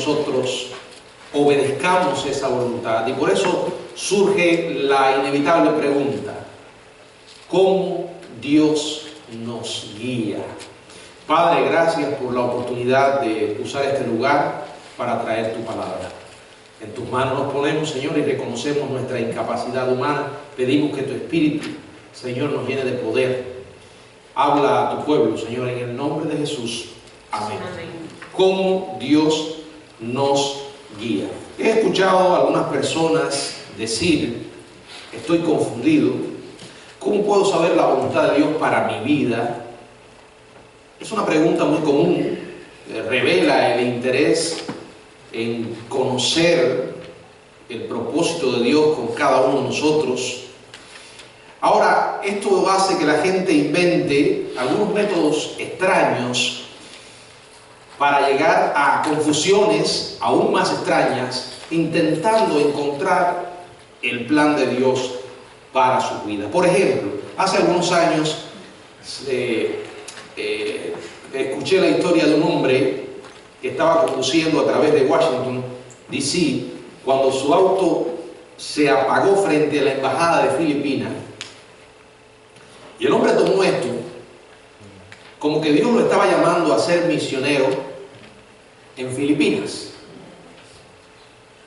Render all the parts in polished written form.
nosotros obedezcamos esa voluntad. Y por eso surge la inevitable pregunta: ¿cómo Dios nos guía? Padre, gracias por la oportunidad de usar este lugar para traer tu palabra. En tus manos nos ponemos, Señor, y reconocemos nuestra incapacidad humana. Pedimos que tu Espíritu, Señor, nos llene de poder. Habla a tu pueblo, Señor, en el nombre de Jesús. Amén. Amén. ¿Cómo Dios nos guía? He escuchado a algunas personas decir: estoy confundido. ¿Cómo puedo saber la voluntad de Dios para mi vida? Es una pregunta muy común. Revela el interés en conocer el propósito de Dios con cada uno de nosotros. Ahora, esto hace que la gente invente algunos métodos extraños para llegar a confusiones aún más extrañas, intentando encontrar el plan de Dios para su vida. Por ejemplo, hace algunos años escuché la historia de un hombre que estaba conduciendo a través de Washington, D.C., cuando su auto se apagó frente a la embajada de Filipinas. Y el hombre tomó esto como que Dios lo estaba llamando a ser misionero en Filipinas.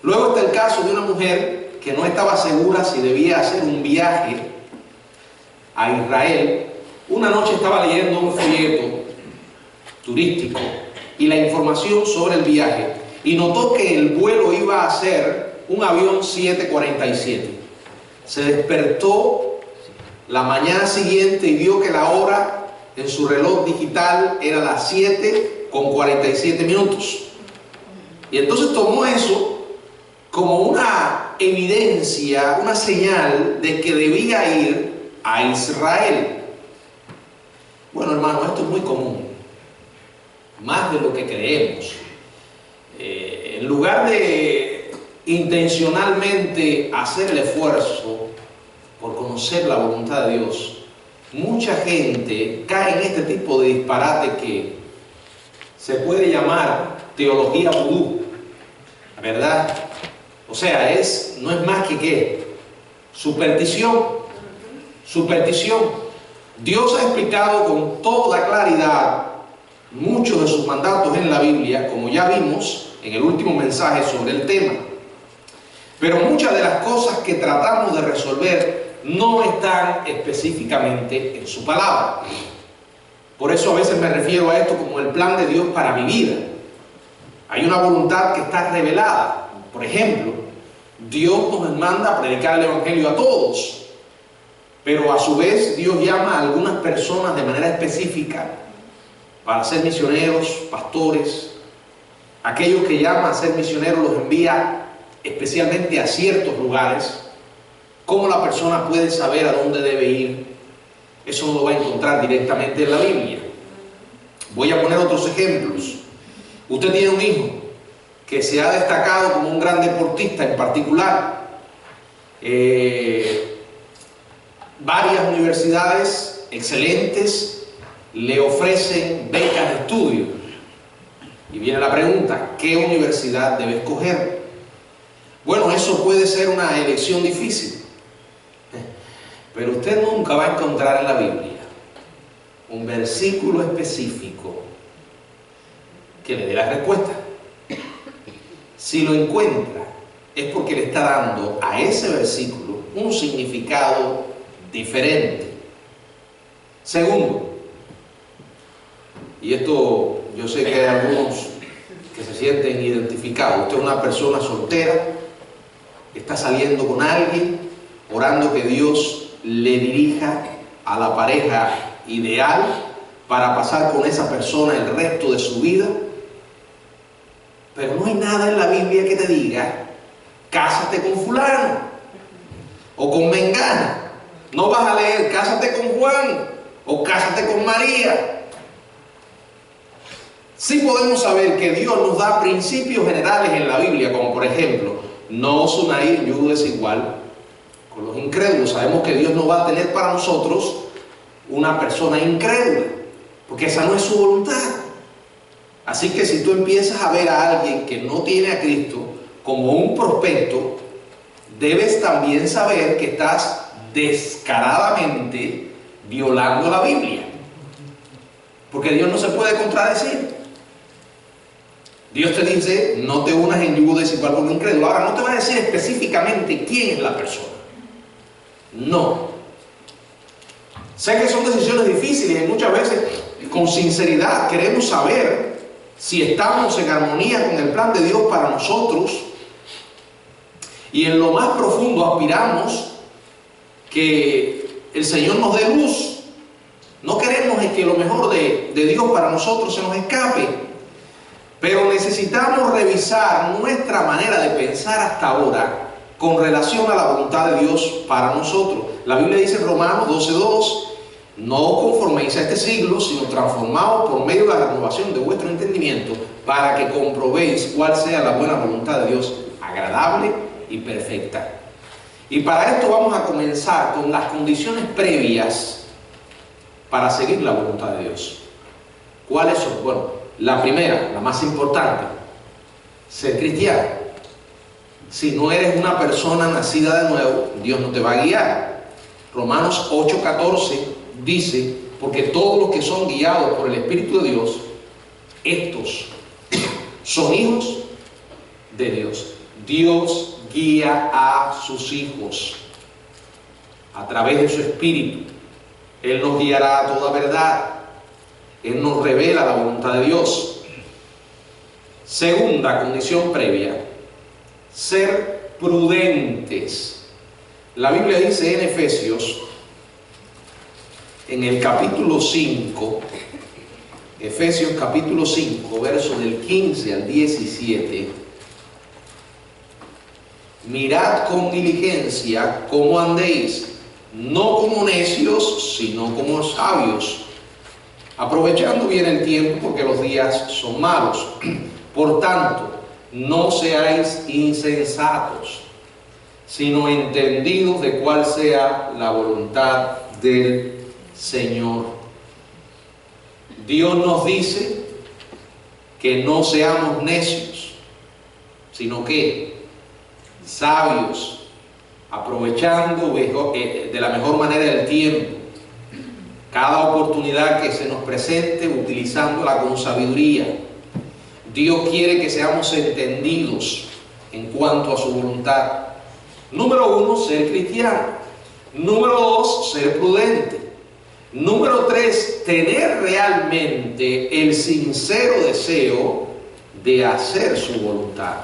Luego está el caso de una mujer que no estaba segura si debía hacer un viaje a Israel. Una noche estaba leyendo un folleto turístico y la información sobre el viaje, y notó que el vuelo iba a ser un avión 747. Se despertó la mañana siguiente y vio que la hora en su reloj digital era las 7:47. Y entonces tomó eso como una evidencia, una señal de que debía ir a Israel. Bueno, hermano, esto es muy común, más de lo que creemos. En lugar de intencionalmente hacer el esfuerzo por conocer la voluntad de Dios, mucha gente cae en este tipo de disparate que se puede llamar teología vudú, ¿verdad? O sea, no es más que ¿qué? Superstición. Dios ha explicado con toda claridad muchos de sus mandatos en la Biblia, como ya vimos en el último mensaje sobre el tema. Pero muchas de las cosas que tratamos de resolver no están específicamente en su palabra. Por eso a veces me refiero a esto como el plan de Dios para mi vida. Hay una voluntad que está revelada. Por ejemplo, Dios nos manda a predicar el Evangelio a todos, pero a su vez Dios llama a algunas personas de manera específica para ser misioneros, pastores. Aquellos que llaman a ser misioneros los envía especialmente a ciertos lugares. ¿Cómo la persona puede saber a dónde debe ir? Eso no lo va a encontrar directamente en la Biblia. Voy a poner otros ejemplos. Usted tiene un hijo que se ha destacado como un gran deportista en particular. Varias universidades excelentes le ofrecen becas de estudio. Y viene la pregunta: ¿qué universidad debe escoger? Bueno, eso puede ser una elección difícil, pero usted nunca va a encontrar en la Biblia un versículo específico que le dé la respuesta. Si lo encuentra, es porque le está dando a ese versículo un significado diferente. Segundo, y esto yo sé que hay algunos que se sienten identificados. Usted es una persona soltera, está saliendo con alguien, orando que Dios le dirija a la pareja ideal para pasar con esa persona el resto de su vida. Pero no hay nada en la Biblia que te diga: cásate con fulano o con mengana. No vas a leer: cásate con Juan o cásate con María. Sí podemos saber que Dios nos da principios generales en la Biblia, como por ejemplo: no os unáis en yugo desigual con los incrédulos. Sabemos que Dios no va a tener para nosotros una persona incrédula, porque esa no es su voluntad. Así que si tú empiezas a ver a alguien que no tiene a Cristo como un prospecto, debes también saber que estás descaradamente violando la Biblia. Porque Dios no se puede contradecir. Dios te dice, no te unas en yugo desigual con un incrédulo. Ahora, no te va a decir específicamente quién es la persona. No. Sé que son decisiones difíciles y muchas veces, con sinceridad, queremos saber si estamos en armonía con el plan de Dios para nosotros. Y en lo más profundo aspiramos que el Señor nos dé luz. No queremos que lo mejor de Dios para nosotros se nos escape. Pero necesitamos revisar nuestra manera de pensar hasta ahora con relación a la voluntad de Dios para nosotros. La Biblia dice en Romanos 12:2, no conforméis a este siglo, sino transformados por medio de la renovación de vuestro entendimiento, para que comprobéis cuál sea la buena voluntad de Dios, agradable y perfecta. Y para esto vamos a comenzar con las condiciones previas para seguir la voluntad de Dios. ¿Cuáles son? Bueno, la primera, la más importante, ser cristiano. Si no eres una persona nacida de nuevo, Dios no te va a guiar. Romanos 8:14 dice, porque todos los que son guiados por el Espíritu de Dios, estos son hijos de Dios. Dios guía a sus hijos a través de su Espíritu. Él nos guiará a toda verdad. Él nos revela la voluntad de Dios. Segunda condición previa, ser prudentes. La Biblia dice en Efesios, en el capítulo 5, Efesios capítulo 5, versos del 15 al 17, mirad con diligencia cómo andéis, no como necios, sino como sabios, aprovechando bien el tiempo, porque los días son malos. Por tanto, no seáis insensatos, sino entendidos de cuál sea la voluntad del Señor. Dios nos dice que no seamos necios, sino que sabios, aprovechando de la mejor manera el tiempo, cada oportunidad que se nos presente, utilizándola con sabiduría. Dios quiere que seamos entendidos en cuanto a su voluntad. Número 1, ser cristiano. Número 2, ser prudente. Número 3, tener realmente el sincero deseo de hacer su voluntad.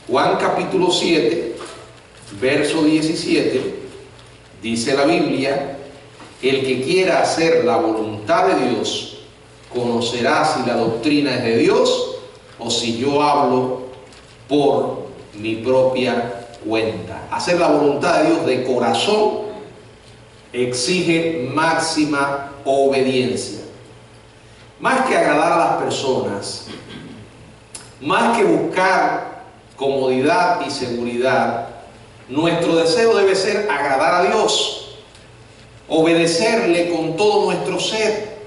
Juan capítulo 7, verso 17, dice la Biblia, el que quiera hacer la voluntad de Dios conocerá si la doctrina es de Dios o si yo hablo por mi propia cuenta. Hacer la voluntad de Dios de corazón exige máxima obediencia. Más que agradar a las personas, más que buscar comodidad y seguridad, nuestro deseo debe ser agradar a Dios, obedecerle con todo nuestro ser.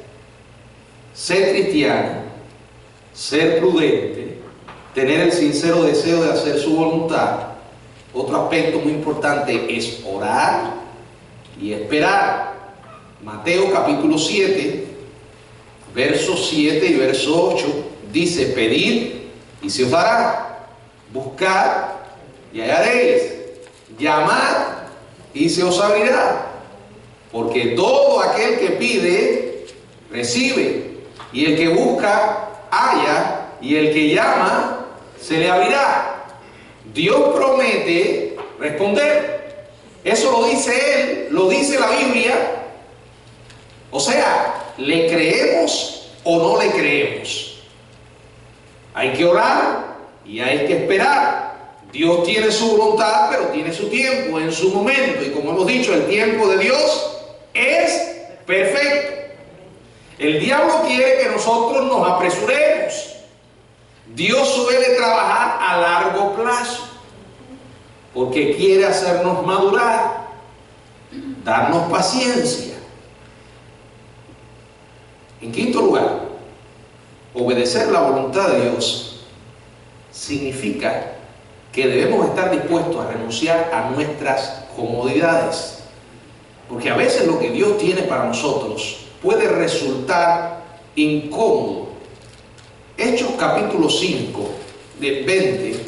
Ser cristiano, ser prudente, tener el sincero deseo de hacer su voluntad. Otro aspecto muy importante es orar y esperar. Mateo capítulo 7, versos 7 y verso 8 dice, pedid y se os dará, buscad y hallaréis, llamad y se os abrirá, porque todo aquel que pide recibe, y el que busca halla, y el que llama se le abrirá. Dios promete responder. Eso lo dice Él, lo dice la Biblia. O sea, ¿le creemos o no le creemos? Hay que orar y hay que esperar. Dios tiene su voluntad, pero tiene su tiempo, en su momento. Y como hemos dicho, el tiempo de Dios es perfecto. El diablo quiere que nosotros nos apresuremos. Dios suele trabajar a largo plazo, porque quiere hacernos madurar, darnos paciencia. En quinto lugar, Obedecer la voluntad de Dios significa que debemos estar dispuestos a renunciar a nuestras comodidades. Porque a veces lo que Dios tiene para nosotros puede resultar incómodo. Hechos capítulo 5, de 20,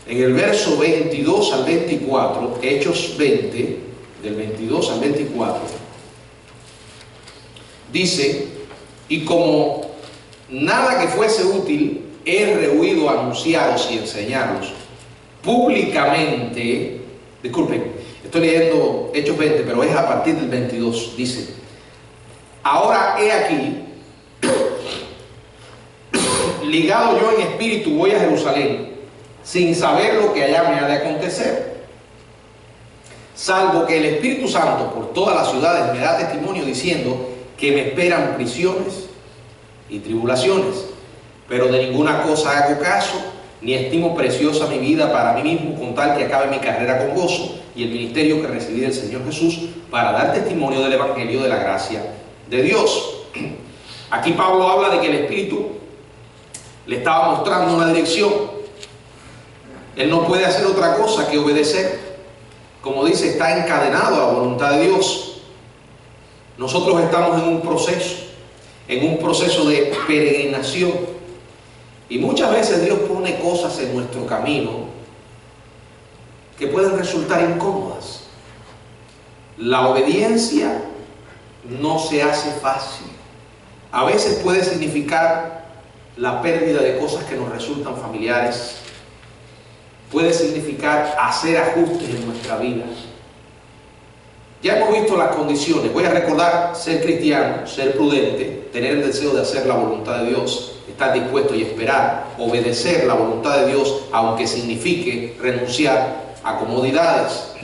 en el verso 22 al 24, Hechos 20, del 22 al 24, dice: y como nada que fuese útil he rehuido anunciaros y enseñaros públicamente. Disculpen, estoy leyendo Hechos 20, pero es a partir del 22. Dice: ahora he aquí, ligado yo en espíritu voy a Jerusalén, sin saber lo que allá me ha de acontecer, salvo que el Espíritu Santo por todas las ciudades me da testimonio diciendo que me esperan prisiones y tribulaciones, pero de ninguna cosa hago caso, ni estimo preciosa mi vida para mí mismo, con tal que acabe mi carrera con gozo y el ministerio que recibí del Señor Jesús, para dar testimonio del Evangelio de la gracia de Dios. Aquí Pablo habla de que el Espíritu le estaba mostrando una dirección. Él no puede hacer otra cosa que obedecer. Como dice, está encadenado a la voluntad de Dios. Nosotros estamos en un proceso de peregrinación. Y muchas veces Dios pone cosas en nuestro camino que pueden resultar incómodas. La obediencia no se hace fácil. A veces puede significar la pérdida de cosas que nos resultan familiares. Puede significar hacer ajustes en nuestra vida. Ya hemos visto las condiciones. Voy a recordar: ser cristiano, ser prudente, tener el deseo de hacer la voluntad de Dios, estar dispuesto y esperar, obedecer la voluntad de Dios, aunque signifique renunciar a comodidades.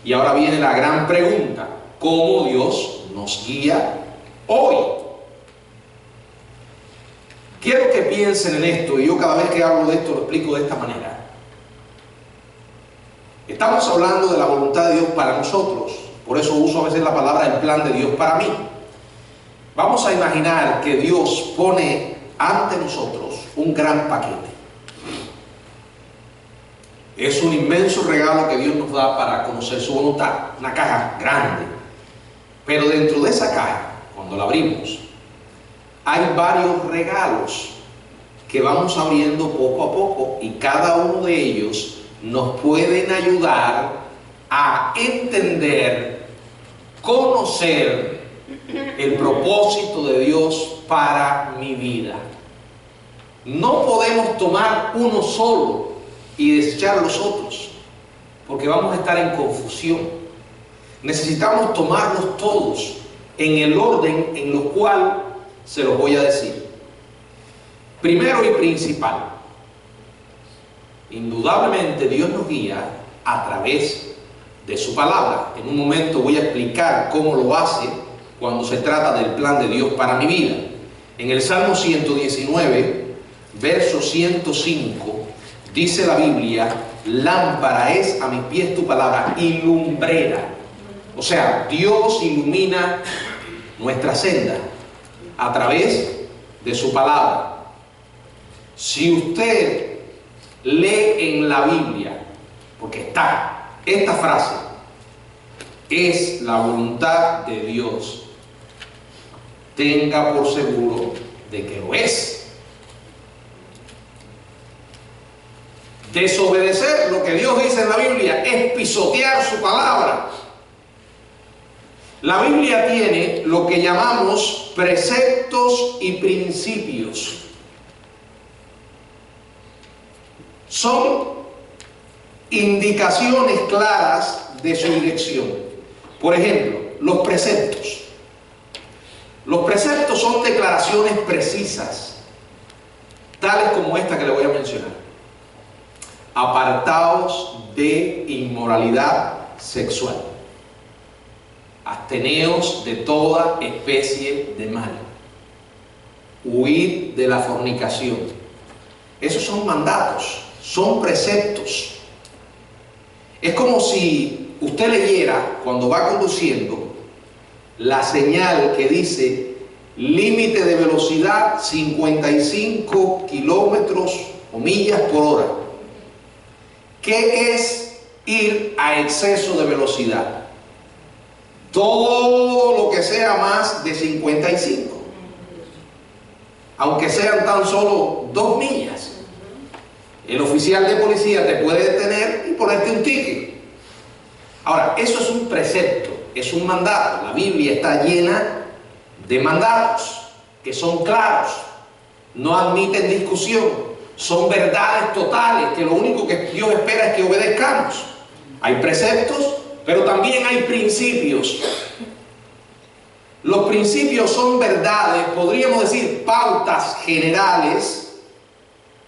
Y ahora viene la gran pregunta: ¿cómo Dios nos guía hoy? Quiero que piensen en esto, y yo cada vez que hablo de esto lo explico de esta manera. Estamos hablando de la voluntad de Dios para nosotros, por eso uso a veces la palabra el plan de Dios para mí. Vamos a imaginar que Dios pone ante nosotros un gran paquete. Es un inmenso regalo que Dios nos da para conocer su voluntad, una caja grande. Pero dentro de esa caja, cuando la abrimos, hay varios regalos que vamos abriendo poco a poco, y cada uno de ellos nos pueden ayudar a entender, conocer el propósito de Dios para mi vida. No podemos tomar uno solo y desechar los otros, porque vamos a estar en confusión. Necesitamos tomarlos todos en el orden en lo cual se los voy a decir. Primero y principal, indudablemente Dios nos guía a través de su palabra. En un momento voy a explicar cómo lo hace cuando se trata del plan de Dios para mi vida. En el Salmo 119, verso 105, dice la Biblia: lámpara es a mis pies tu palabra y lumbrera. O sea, Dios ilumina nuestra senda a través de su palabra. Si usted lee en la Biblia, porque está esta frase: es la voluntad de Dios, tenga por seguro de que lo es. Desobedecer lo que Dios dice en la Biblia es pisotear su palabra. La Biblia tiene lo que llamamos preceptos y principios. Son indicaciones claras de su dirección. Por ejemplo, los preceptos. Los preceptos son declaraciones precisas, tales como esta que le voy a mencionar: apartaos de inmoralidad sexual, absteneos de toda especie de mal, huid de la fornicación. Esos son mandatos, son preceptos. Es como si usted leyera, cuando va conduciendo, la señal que dice límite de velocidad 55 kilómetros o millas por hora. ¿Qué es ir a exceso de velocidad? Todo lo que sea más de 55, aunque sean tan solo 2 millas. El oficial de policía te puede detener y ponerte un ticket. Ahora, eso es un precepto, es un mandato. La Biblia está llena de mandatos que son claros, no admiten discusión, son verdades totales que lo único que Dios espera es que obedezcamos. Hay preceptos, pero también hay principios. Los principios son verdades, podríamos decir pautas generales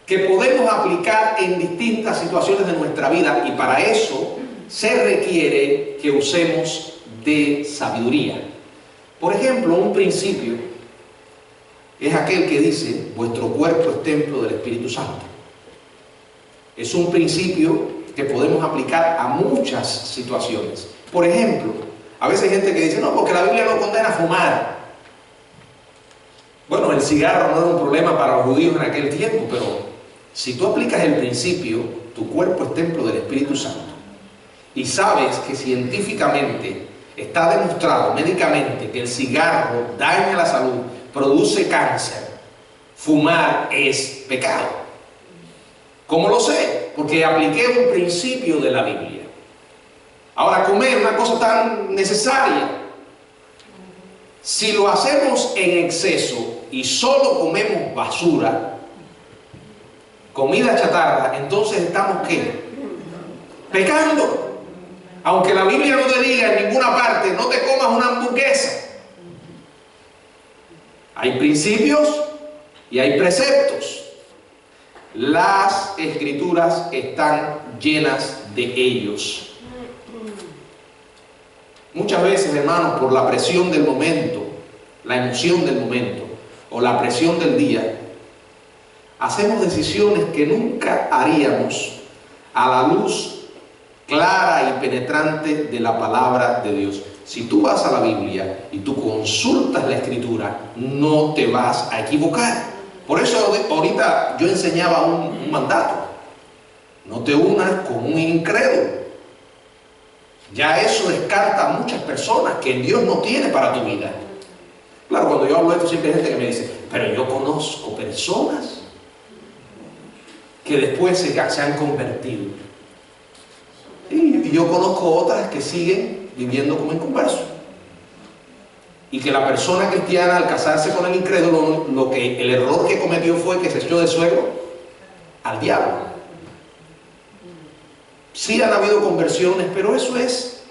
que podemos aplicar en distintas situaciones de nuestra vida, y para eso se requiere que usemos de sabiduría. Por ejemplo, un principio es aquel que dice: vuestro cuerpo es templo del Espíritu Santo. Es un principio que podemos aplicar a muchas situaciones. Por ejemplo, a veces hay gente que dice: no, porque la Biblia no condena a fumar. Bueno, el cigarro no era un problema para los judíos en aquel tiempo, pero si tú aplicas el principio, tu cuerpo es templo del Espíritu Santo, y sabes que científicamente está demostrado médicamente que el cigarro daña la salud, produce cáncer, fumar es pecado. ¿Cómo lo sé? Porque apliqué un principio de la Biblia. Ahora, comer es una cosa tan necesaria. Si lo hacemos en exceso y solo comemos basura, comida chatarra, entonces estamos ¿qué? Pecando. Aunque la Biblia no te diga en ninguna parte: no te comas una hamburguesa. Hay principios y hay preceptos. Las Escrituras están llenas de ellos. Muchas veces, hermanos, por la presión del momento, la emoción del momento o la presión del día, hacemos decisiones que nunca haríamos a la luz clara y penetrante de la palabra de Dios. Si tú vas a la Biblia y tú consultas la Escritura, no te vas a equivocar. Por eso ahorita yo enseñaba un mandato: no te unas con un incrédulo. Ya eso descarta a muchas personas que Dios no tiene para tu vida. Claro, cuando yo hablo de esto siempre hay gente que me dice: pero yo conozco personas que después se han convertido. Y yo conozco otras que siguen viviendo como inconversos. Y que la persona cristiana, al casarse con el incrédulo, el error que cometió fue que se echó de suegro al diablo. Sí han habido conversiones, pero eso es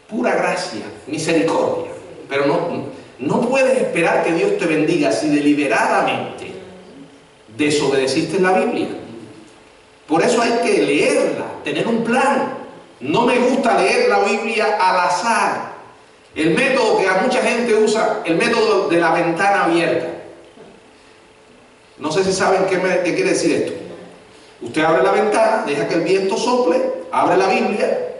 pura gracia, misericordia. Pero no puedes esperar que Dios te bendiga si deliberadamente desobedeciste la Biblia. Por eso hay que leerla, tener un plan. No me gusta leer la Biblia al azar. El método que a mucha gente usa, el método de la ventana abierta. No sé si saben qué quiere decir esto. Usted abre la ventana, deja que el viento sople, abre la Biblia,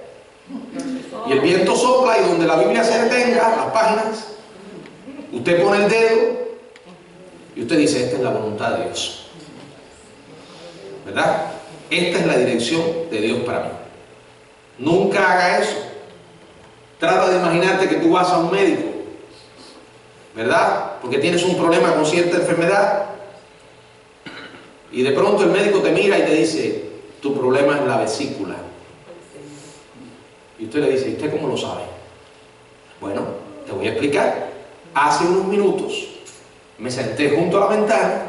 y el viento sopla, y donde la Biblia se detenga, las páginas, usted pone el dedo y usted dice: esta es la voluntad de Dios, ¿verdad? Esta es la dirección de Dios para mí. Nunca haga eso. Trata de imaginarte que tú vas a un médico, ¿verdad? Porque tienes un problema con cierta enfermedad, y de pronto el médico te mira y te dice: tu problema es la vesícula. Y usted le dice: ¿y usted cómo lo sabe? Bueno, te voy a explicar. Hace unos minutos me senté junto a la ventana,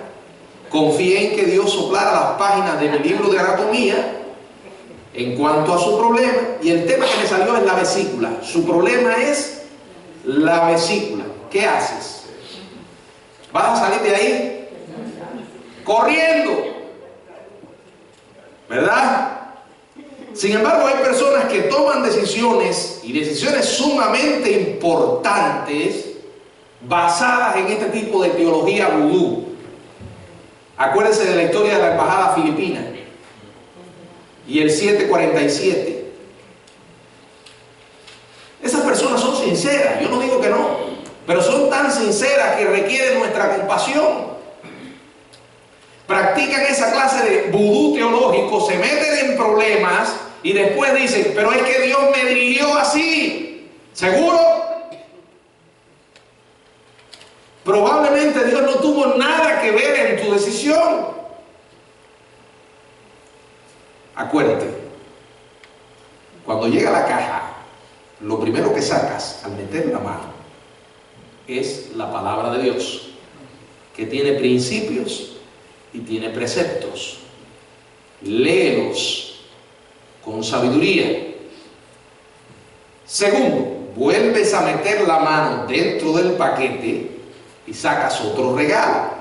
confié en que Dios soplara las páginas de mi libro de anatomía en cuanto a su problema, y el tema que me salió es la vesícula. Su problema es la vesícula. ¿Qué haces? ¿Vas a salir de ahí? Corriendo, ¿verdad? Sin embargo, hay personas que toman decisiones, y decisiones sumamente importantes, basadas en este tipo de teología vudú. Acuérdense de la historia de la embajada filipina y el 747. Esas personas son sinceras, yo no digo que no. pero son tan sinceras que requieren nuestra compasión. Practican esa clase de vudú teológico, se meten en problemas y después dicen, pero es que Dios me dirigió así. ¿Seguro? Probablemente Dios no tuvo nada que ver en tu decisión. Acuérdate, cuando llega la caja, lo primero que sacas al meter la mano es la palabra de Dios, que tiene principios y tiene preceptos. Léelos con sabiduría. Segundo, vuelves a meter la mano dentro del paquete y sacas otro regalo.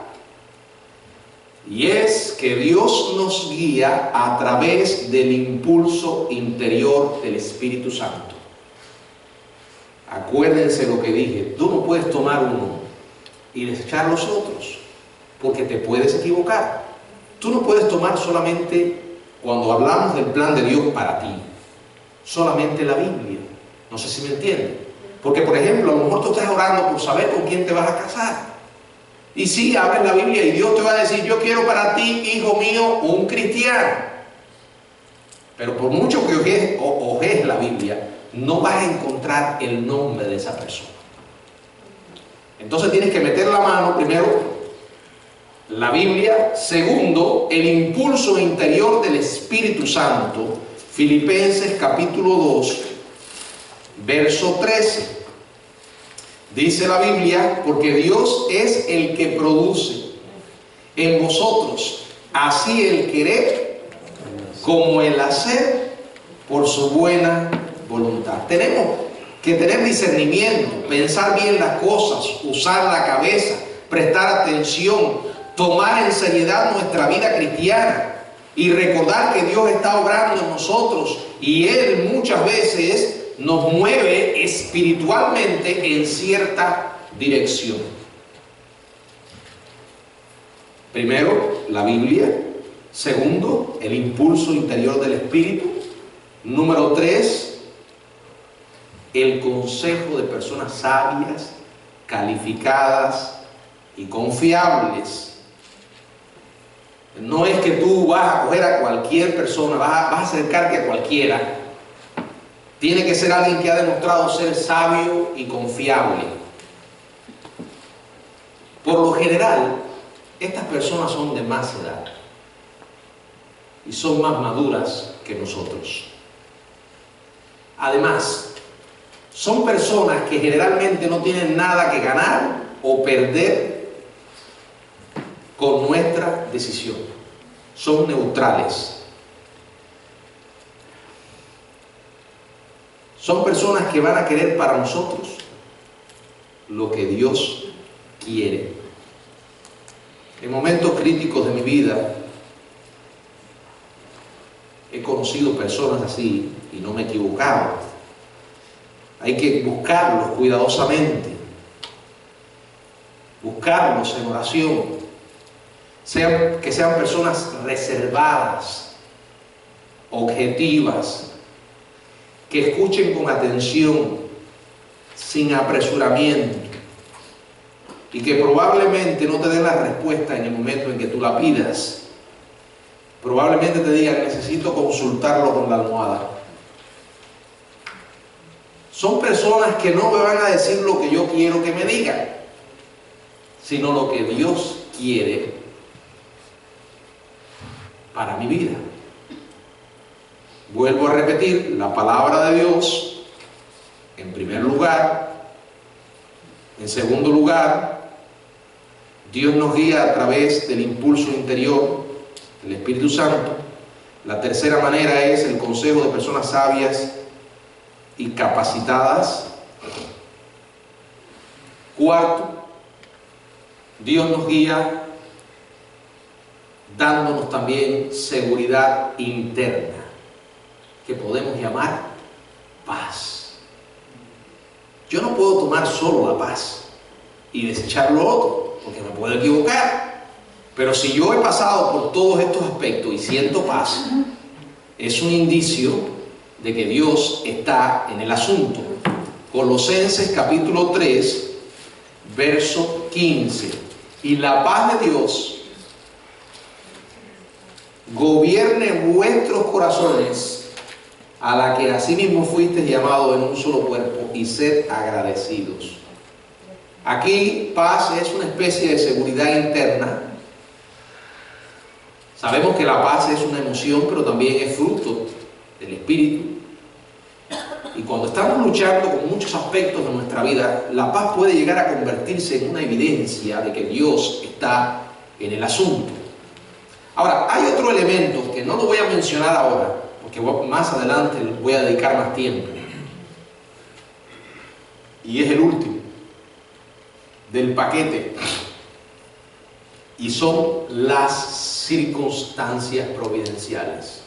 Y es que Dios nos guía a través del impulso interior del Espíritu Santo. Acuérdense lo que dije, tú no puedes tomar uno y desechar los otros, porque te puedes equivocar. Tú no puedes tomar solamente, cuando hablamos del plan de Dios para ti, solamente la Biblia. No sé si me entienden. Porque, por ejemplo, a lo mejor tú estás orando por saber con quién te vas a casar. Y sí, abres la Biblia y Dios te va a decir, yo quiero para ti, hijo mío, un cristiano. Pero por mucho que ojes la Biblia, no vas a encontrar el nombre de esa persona. Entonces tienes que meter la mano, primero, la Biblia. Segundo, el impulso interior del Espíritu Santo. Filipenses capítulo 2, verso 13. Dice la Biblia, porque Dios es el que produce en vosotros así el querer como el hacer por su buena voluntad. Tenemos que tener discernimiento, pensar bien las cosas, usar la cabeza, prestar atención, tomar en seriedad nuestra vida cristiana y recordar que Dios está obrando en nosotros y Él muchas veces nos mueve espiritualmente en cierta dirección. Primero, la Biblia. Segundo, el impulso interior del Espíritu. Número 3, el consejo de personas sabias, calificadas y confiables. No es que tú vas a coger a cualquier persona, vas a acercarte a cualquiera. Tiene que ser alguien que ha demostrado ser sabio y confiable. Por lo general, estas personas son de más edad y son más maduras que nosotros. Además, son personas que generalmente no tienen nada que ganar o perder con nuestra decisión. Son neutrales. Son personas que van a querer para nosotros lo que Dios quiere. En momentos críticos de mi vida he conocido personas así y no me he equivocado. Hay que buscarlos cuidadosamente, buscarlos en oración, que sean personas reservadas, objetivas, que escuchen con atención, sin apresuramiento, y que probablemente no te den la respuesta en el momento en que tú la pidas. Probablemente te digan, necesito consultarlo con la almohada. Son personas que no me van a decir lo que yo quiero que me digan, sino lo que Dios quiere para mi vida. Vuelvo a repetir, la palabra de Dios en primer lugar. En segundo lugar, Dios nos guía a través del impulso interior del Espíritu Santo. La tercera manera es el consejo de personas sabias y capacitadas. Cuarto, Dios nos guía dándonos también seguridad interna, que podemos llamar paz. Yo no puedo tomar solo la paz y desechar lo otro, porque me puedo equivocar. Pero si yo he pasado por todos estos aspectos y siento paz, es un indicio de que Dios está en el asunto. Colosenses capítulo 3, verso 15. Y la paz de Dios gobierne vuestros corazones, a la que asimismo fuisteis llamados en un solo cuerpo, y sed agradecidos. Aquí paz es una especie de seguridad interna. Sabemos que la paz es una emoción, pero también es fruto del Espíritu. Y cuando estamos luchando con muchos aspectos de nuestra vida, la paz puede llegar a convertirse en una evidencia de que Dios está en el asunto. Ahora, hay otro elemento que no lo voy a mencionar ahora, porque más adelante les voy a dedicar más tiempo. Y es el último del paquete. Y son las circunstancias providenciales.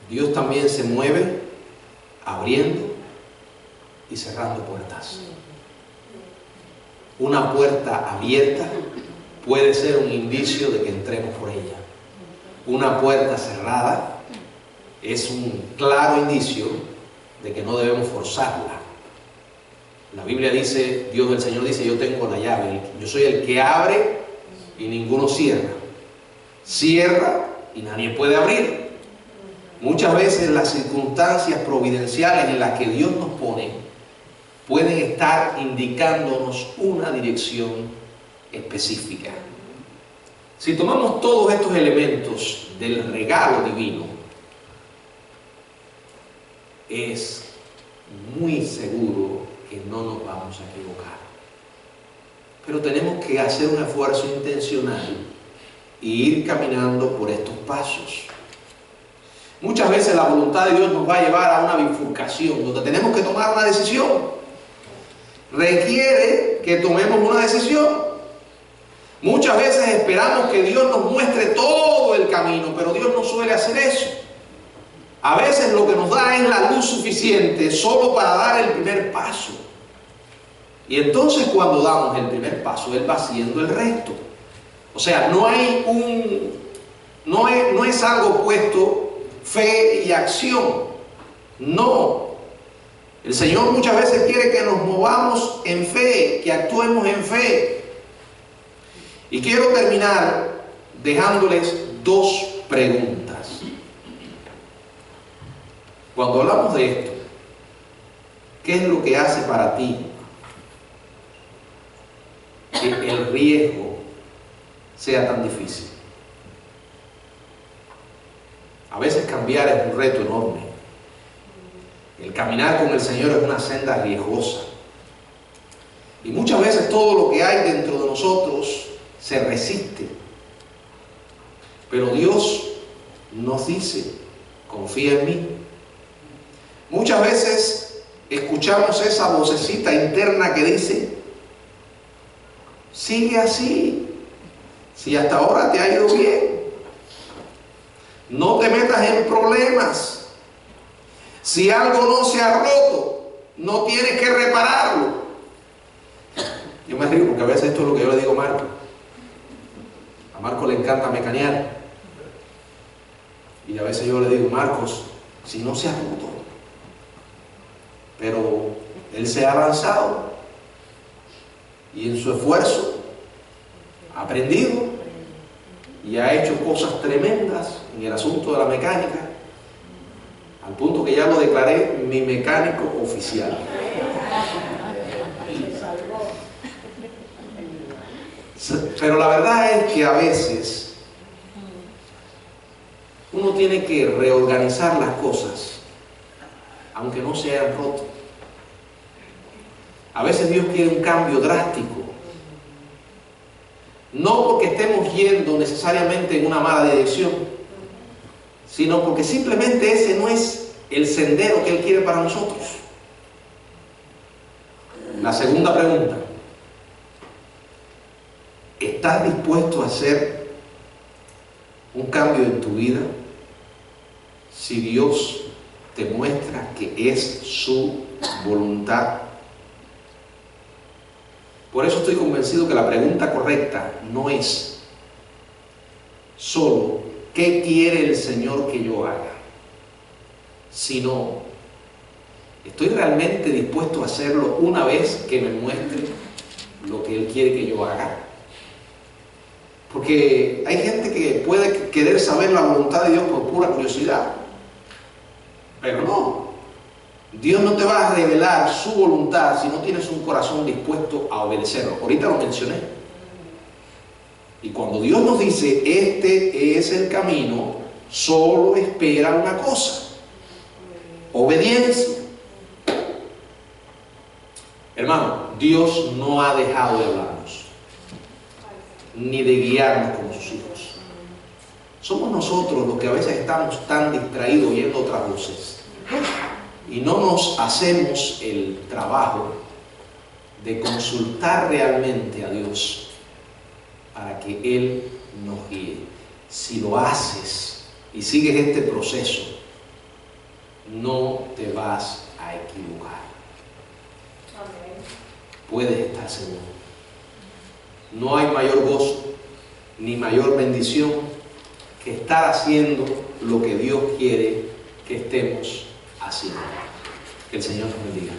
Dios también se mueve abriendo y cerrando puertas. Una puerta abierta puede ser un indicio de que entremos por ella. Una puerta cerrada es un claro indicio de que no debemos forzarla. La Biblia dice, Dios del Señor dice, yo tengo la llave, yo soy el que abre y ninguno cierra. Cierra y nadie puede abrir. Muchas veces las circunstancias providenciales en las que Dios nos pone pueden estar indicándonos una dirección específica. Si tomamos todos estos elementos del regalo divino, es muy seguro que no nos vamos a equivocar. Pero tenemos que hacer un esfuerzo intencional e ir caminando por estos pasos. Muchas veces la voluntad de Dios nos va a llevar a una bifurcación donde tenemos que tomar una decisión. Requiere que tomemos una decisión. Muchas veces esperamos que Dios nos muestre todo el camino, pero Dios no suele hacer eso. A veces lo que nos da es la luz suficiente solo para dar el primer paso. Y entonces cuando damos el primer paso, Él va haciendo el resto. O sea, no es algo puesto fe y acción. No. El Señor muchas veces quiere que nos movamos en fe, que actuemos en fe. Y quiero terminar dejándoles dos preguntas. Cuando hablamos de esto, ¿qué es lo que hace para ti que el riesgo sea tan difícil? A veces cambiar es un reto enorme. El caminar con el Señor es una senda riesgosa. Y muchas veces todo lo que hay dentro de nosotros se resiste. Pero Dios nos dice, confía en mí. Muchas veces escuchamos esa vocecita interna que dice, sigue así, si hasta ahora te ha ido bien. No te metas en problemas. Si algo no se ha roto, no tienes que repararlo. Yo me río porque a veces esto es lo que yo le digo a Marco. A Marco le encanta mecanear. Y a veces yo le digo, Marcos, si no se ha roto. Pero él se ha lanzado. Y en su esfuerzo ha aprendido. Y ha hecho cosas tremendas en el asunto de la mecánica. Al punto que ya lo declaré mi mecánico oficial. Pero la verdad es que a veces uno tiene que reorganizar las cosas, aunque no se hayan roto. A veces Dios quiere un cambio drástico. No porque estemos yendo necesariamente en una mala dirección, sino porque simplemente ese no es el sendero que Él quiere para nosotros. La segunda pregunta. ¿Estás dispuesto a hacer un cambio en tu vida si Dios te muestra que es su voluntad? Por eso estoy convencido que la pregunta correcta no es solo ¿qué quiere el Señor que yo haga? Sino ¿estoy realmente dispuesto a hacerlo una vez que me muestre lo que Él quiere que yo haga. Porque hay gente que puede querer saber la voluntad de Dios por pura curiosidad. Pero no. Dios no te va a revelar su voluntad si no tienes un corazón dispuesto a obedecerlo. Ahorita lo mencioné. Y cuando Dios nos dice, este es el camino, solo espera una cosa: obediencia. Hermano, Dios no ha dejado de hablarnos, ni de guiarnos como sus hijos. Somos nosotros los que a veces estamos tan distraídos oyendo otras voces y no nos hacemos el trabajo de consultar realmente a Dios para que Él nos guíe. Si lo haces y sigues este proceso, no te vas a equivocar. Puedes estar seguro. No hay mayor gozo ni mayor bendición que estar haciendo lo que Dios quiere que estemos haciendo. Que el Señor nos bendiga.